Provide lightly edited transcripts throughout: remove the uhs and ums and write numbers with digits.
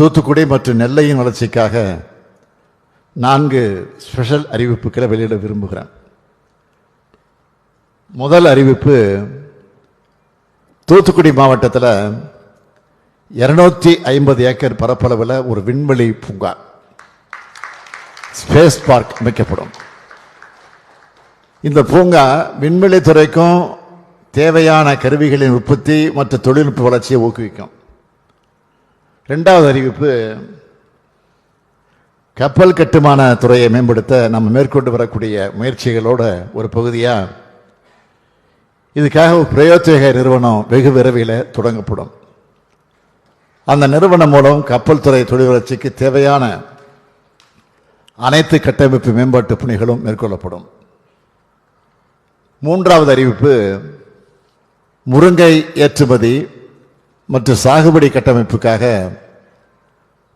தூத்துக்குடி மற்றும் நெல்லையின் வளர்ச்சிக்காக 4 ஸ்பெஷல் அறிவிப்புகளை வெளியிட விரும்புகிறேன். முதல் அறிவிப்பு, தூத்துக்குடி மாவட்டத்தில் 250 ஏக்கர் பரப்பளவில் ஒரு விண்வெளி பூங்கா, ஸ்பேஸ் பார்க் அமைக்கப்படும். இந்த பூங்கா விண்வெளி துறைக்கும் தேவையான கருவிகளின் உற்பத்தி மற்றும் தொழில்நுட்ப வளர்ச்சியை ஊக்குவிக்கும். இரண்டாவது அறிவிப்பு, கப்பல் கட்டுமான துறையை மேம்படுத்த நம்ம மேற்கொண்டு வரக்கூடிய முயற்சிகளோட ஒரு பகுதியாக இதுக்காக ஒரு பிரயோஜக நிறுவனம் வெகு விரைவில் தொடங்கப்படும். அந்த நிறுவனம் மூலம் கப்பல் துறை தொழில் வளர்ச்சிக்கு தேவையான அனைத்து கட்டமைப்பு மேம்பாட்டு பணிகளும் மேற்கொள்ளப்படும். மூன்றாவது அறிவிப்பு, முருங்கை ஏற்றுமதி மற்றும் சாகுபடி கட்டமைப்புக்காக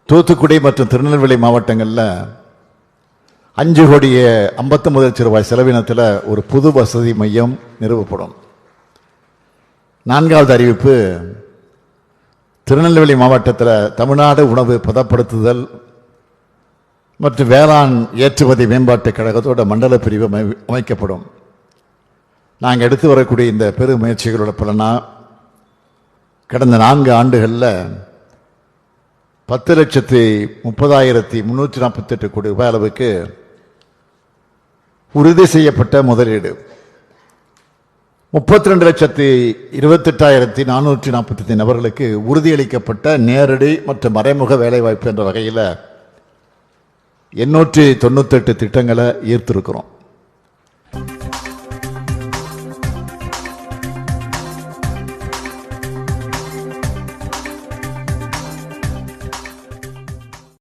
தூத்துக்குடி மற்றும் திருநெல்வேலி மாவட்டங்களில் 5,59 லட்சம் ரூபாய் செலவினத்தில் ஒரு புது வசதி மையம் நிறுவப்படும். நான்காவது அறிவிப்பு, திருநெல்வேலி மாவட்டத்தில் தமிழ்நாடு உணவு பதப்படுத்துதல் மற்றும் வேளாண் ஏற்றுமதி மேம்பாட்டு கழகத்தோட மண்டல பிரிவு அமைக்கப்படும். நாங்கள் எடுத்து வரக்கூடிய இந்த பெரு முயற்சிகளோட பலனா கடந்த 4 ஆண்டுகளில் 10,30,348 கோடி ரூபாய் அளவுக்கு உறுதி செய்யப்பட்ட முதலீடு, 32,28,445 நபர்களுக்கு உறுதியளிக்கப்பட்ட நேரடி மற்றும் மறைமுக வேலைவாய்ப்பு என்ற வகையில் 898 திட்டங்களை ஈர்த்திருக்கிறோம்.